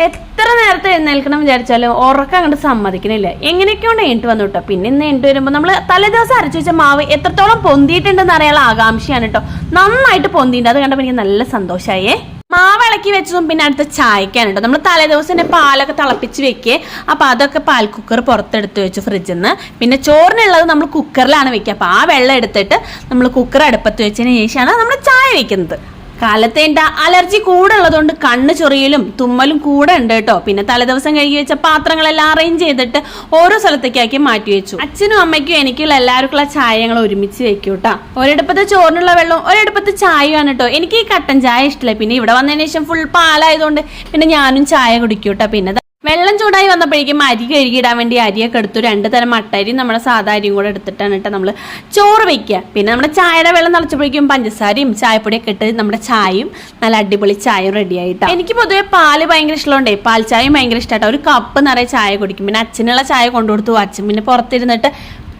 എത്ര നേരത്തെ എഴുന്നേൽക്കണം വിചാരിച്ചാലും ഉറക്കം അങ്ങോട്ട് സമ്മതിക്കണില്ല. എങ്ങനെയൊക്കെയാണ് എണീറ്റ് വന്നു കേട്ടോ. പിന്നെ ഇന്ന് എണീറ്റ് വരുമ്പോൾ നമ്മൾ തലേദിവസം അരച്ചു വെച്ച മാവ് എത്രത്തോളം പൊന്തിയിട്ടുണ്ടെന്ന് അറിയാനുള്ള ആകാംക്ഷയാണ് കേട്ടോ. നന്നായിട്ട് പൊന്തിയിട്ടുണ്ട്. അത് കണ്ടപ്പോൾ എനിക്ക് നല്ല സന്തോഷമായേ. മാവ് ഇളക്കി വെച്ചതും പിന്നെ അടുത്ത ചായക്കാണ് കേട്ടോ. നമ്മൾ തലേദിവസം പാലൊക്കെ തിളപ്പിച്ച് വെക്കേ. അപ്പോൾ അതൊക്കെ പാൽ കുക്കർ പുറത്തെടുത്ത് വെച്ചു ഫ്രിഡ്ജിൽ നിന്ന്. പിന്നെ ചോറിനുള്ളത് നമ്മൾ കുക്കറിലാണ് വെക്കുക. അപ്പോൾ ആ വെള്ളം എടുത്തിട്ട് നമ്മൾ കുക്കർ അടുപ്പത്ത് വെച്ചതിന് ശേഷമാണ് നമ്മൾ ചായ വെക്കുന്നത്. കാലത്തെ എൻ്റെ അലർജി കൂടെ ഉള്ളതുകൊണ്ട് കണ്ണ് ചൊറിയലും തുമ്മലും കൂടെ ഉണ്ട് കേട്ടോ. പിന്നെ തലേദിവസം കഴുകി വെച്ച പാത്രങ്ങളെല്ലാം അറേഞ്ച് ചെയ്തിട്ട് ഓരോ സ്ഥലത്തേക്കാക്കി മാറ്റി വെച്ചു. അച്ഛനും അമ്മയ്ക്കും എനിക്കുള്ള എല്ലാവർക്കുള്ള ചായ ഞങ്ങൾ ഒരുമിച്ച് വെക്കും കേട്ടോ. ഒരിടപ്പത്ത് ചോറിനുള്ള വെള്ളവും ഒരിടപ്പത്ത് ചായയാണ് കേട്ടോ. എനിക്ക് ഈ കട്ടൻ ചായ ഇഷ്ടമില്ല. പിന്നെ ഇവിടെ വന്നതിന് ശേഷം ഫുൾ പാലായതുകൊണ്ട് പിന്നെ ഞാനും ചായ കുടിക്കും കേട്ടോ. പിന്നെ വെള്ളം ചൂടായി വന്നപ്പോഴേക്കും അരി കഴുകിയിടാൻ വേണ്ടി അരിയൊക്കെ എടുത്തു. 2 തരം മട്ടരിയും നമ്മുടെ സാധാ അരിയും കൂടെ എടുത്തിട്ടാണ് കേട്ടോ നമ്മൾ ചോറ് വെക്കുക. പിന്നെ നമ്മുടെ ചായയുടെ വെള്ളം തിളച്ചപ്പോഴേക്കും പഞ്ചസാരയും ചായപ്പൊടിയൊക്കെ ഇട്ട് നമ്മുടെ ചായയും നല്ല അടിപൊളി ചായയും റെഡി ആയിട്ടാണ്. എനിക്ക് പൊതുവെ പാല് ഭയങ്കര ഇഷ്ടമുണ്ടേ. പാൽ ചായയും ഭയങ്കര ഇഷ്ടമായിട്ടോ. ഒരു കപ്പ് നിറയെ ചായ കുടിക്കും. പിന്നെ അച്ഛനുള്ള ചായ കൊണ്ടുകൊടുത്തു. അച്ഛൻ പിന്നെ പുറത്തിരുന്നിട്ട്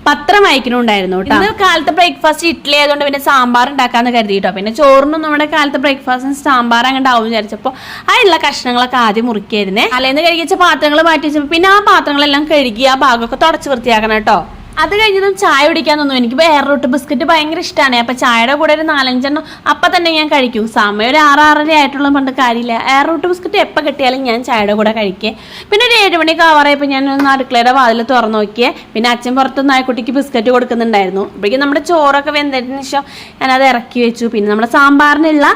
പത്രം വായിക്കണുണ്ടായിരുന്നു കേട്ടോ. ഇന്ന് കാലത്തെ ബ്രേക്ക്ഫാസ്റ്റ് ഇഡ്ഡലി ആയതുകൊണ്ട് പിന്നെ സാമ്പാർ ഉണ്ടാക്കാന്ന് കരുതിട്ടോ. പിന്നെ ചോറിനും നമ്മുടെ കാലത്തെ ബ്രേക്ക്ഫാസ്റ്റിന് സാമ്പാർ അങ്ങോട്ട് ആവും വിചാരിച്ചപ്പോൾ അതിലുള്ള കഷ്ണങ്ങളൊക്കെ ആദ്യം മുറിക്കായിരുന്നേ. തലേന്ന് കഴുകിച്ച പാത്രങ്ങൾ മാറ്റി വെച്ചപ്പോൾ പിന്നെ ആ പാത്രങ്ങളെല്ലാം കഴുകി ആ ഭാഗമൊക്കെ തുടച്ച് വൃത്തിയാക്കണം കേട്ടോ. അത് കഴിഞ്ഞതും ചായ കുടിക്കാൻ തോന്നും. എനിക്ക് എയർറൂട്ട് ബിസ്ക്കറ്റ് ഭയങ്കര ഇഷ്ടമാണ്. അപ്പൊ ചായയുടെ കൂടെ ഒരു 4-5 എണ്ണം അപ്പൊ തന്നെ ഞാൻ കഴിക്കും. സമയം ഒരു 6-6:30 ആയിട്ടുള്ള പണ്ട് കാര്യമില്ല. എയർറൂട്ട് ബിസ്ക്കറ്റ് എപ്പോൾ കിട്ടിയാലും ഞാൻ ചായയുടെ കൂടെ കഴിക്കേ. പിന്നെ ഒരു 7 മണിക്ക് ആവാറായപ്പോൾ ഞാൻ ഒന്ന് അടുക്കളയുടെ വാതിൽ തുറന്നു നോക്കിയേ. പിന്നെ അച്ഛൻ പുറത്ത് നായ്ക്കുട്ടിക്ക് ബിസ്ക്കറ്റ് കൊടുക്കുന്നുണ്ടായിരുന്നു. അപ്പോഴേക്കും നമ്മുടെ ചോറൊക്കെ വെന്തതിന് ശേഷം ഞാനത് ഇറക്കി വെച്ചു. പിന്നെ നമ്മുടെ സാമ്പാറിനുള്ള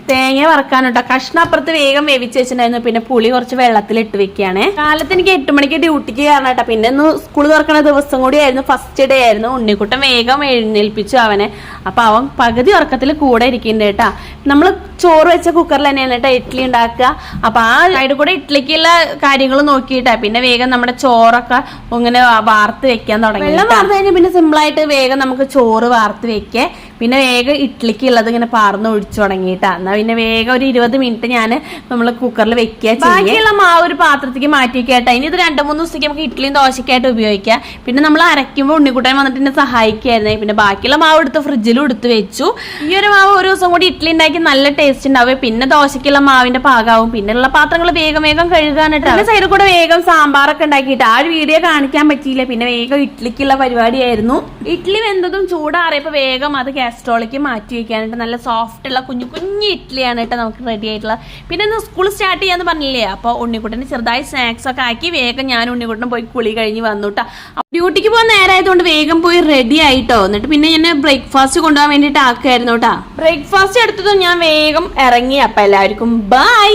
തേങ്ങ വറക്കാനുണ്ടോ. കഷ്ണം അപ്പുറത്ത് വേഗം വേവിച്ച് വെച്ചിട്ടുണ്ടായിരുന്നു. പിന്നെ പുളി കുറച്ച് വെള്ളത്തിലിട്ട് വെക്കുകയാണേ. കാലത്ത് എനിക്ക് 8 മണിക്ക് ഡ്യൂട്ടിക്ക് കയറണം കേട്ടോ. പിന്നെ ഇന്ന് സ്കൂൾ തുറക്കുന്ന ദിവസം കൂടി ആയിരുന്നു. ഫസ്റ്റ് ഡേ ആയിരുന്നു. ഉണ്ണിക്കുട്ടൻ വേഗം എഴുന്നേൽപ്പിച്ചു അവനെ. അപ്പൊ അവൻ പകുതി ഉറക്കത്തിൽ കൂടെ ഇരിക്കുന്നുണ്ട് കേട്ടാ. നമ്മൾ ചോറ് വെച്ച കുക്കറിൽ തന്നെയാണ് കേട്ടോ ഇഡ്ഡലി ഉണ്ടാക്കുക. അപ്പൊ ആ സൈഡിൽ കൂടെ ഇഡ്ഡലിക്കുള്ള കാര്യങ്ങൾ നോക്കിയിട്ടാ പിന്നെ വേഗം നമ്മുടെ ചോറൊക്കെ ഇങ്ങനെ വാർത്ത് വെക്കാൻ തുടങ്ങി. വെള്ളം വാർത്ത് കഴിഞ്ഞാൽ പിന്നെ സിമ്പിളായിട്ട് വേഗം നമുക്ക് ചോറ് വാർത്ത് വെക്കേ. പിന്നെ വേഗം ഇഡ്ഡലിക്ക് ഉള്ളത് ഇങ്ങനെ പാർന്ന് ഒഴിച്ചു തുടങ്ങിയിട്ടാ. എന്നാ പിന്നെ വേഗം ഒരു 20 മിനിറ്റ് ഞാൻ നമ്മൾ കുക്കറിൽ വെക്കുക. ബാക്കിയുള്ള മാവ് ഒരു പാത്രത്തേക്ക് മാറ്റി വെക്കാട്ടോ. ഇനി ഇത് 2-3 ദിവസത്തേക്ക് നമുക്ക് ഇഡ്ഡലിയും ദോശക്കായിട്ട് ഉപയോഗിക്കാം. പിന്നെ നമ്മൾ അരയ്ക്കുമ്പോൾ ഉണ്ണിക്കുട്ടൻ വന്നിട്ട് എന്നെ സഹായിക്കായിരുന്നേ. പിന്നെ ബാക്കിയുള്ള മാവ് എടുത്ത് ഫ്രിഡ്ജിലും എടുത്ത് വെച്ചു. ഈ ഒരു മാവ് ഒരു ദിവസം കൂടി ഇഡ്ഡലി ഉണ്ടാക്കി നല്ല ടേസ്റ്റ് ഉണ്ടാവും. പിന്നെ ദോശയ്ക്കുള്ള മാവിന്റെ പാകാവും. പിന്നെ ഉള്ള പാത്രങ്ങൾ വേഗം കഴുകാനായിട്ട് അതിന്റെ സൈഡിൽ കൂടെ വേഗം സാമ്പാറൊക്കെ ഉണ്ടാക്കിയിട്ട് ആ ഒരു വീഡിയോ കാണിക്കാൻ പറ്റിയില്ല. പിന്നെ വേഗം ഇഡ്ഡലിക്കുള്ള പരിപാടിയായിരുന്നു. ഇഡ്ഡലി വെന്തതും ചൂടാറിയപ്പോൾ വേഗം അത് ഗ്യാസ്ട്രോളിലേക്ക് മാറ്റി വെക്കാനായിട്ട് നല്ല സോഫ്റ്റ് ഉള്ള കുഞ്ഞു ഇഡ്ഡലിയാണ് കേട്ടോ നമുക്ക് റെഡി ആയിട്ടുള്ള. പിന്നെ ഇന്ന് സ്കൂൾ സ്റ്റാർട്ട് ചെയ്യാന്ന് പറഞ്ഞില്ലേ. അപ്പോൾ ഉണ്ണിക്കുട്ടന് ചെറുതായി സ്നാക്സ് ഒക്കെ ആക്കി വേഗം ഞാൻ ഉണ്ണിക്കുട്ടനും പോയി കുളി കഴിഞ്ഞ് വന്നു കേട്ടോ. ഡ്യൂട്ടിക്ക് പോകാൻ നേരമായതുകൊണ്ട് വേഗം പോയി റെഡി ആയിട്ടോ. എന്നിട്ട് പിന്നെ ഞാൻ ബ്രേക്ക്ഫാസ്റ്റ് കൊണ്ടുപോകാൻ വേണ്ടിയിട്ട് ആക്കുമായിരുന്നു കേട്ടോ. ബ്രേക്ക്ഫാസ്റ്റ് എടുത്തതും ഞാൻ വേഗം ഇറങ്ങി. അപ്പം എല്ലാവർക്കും ബൈ.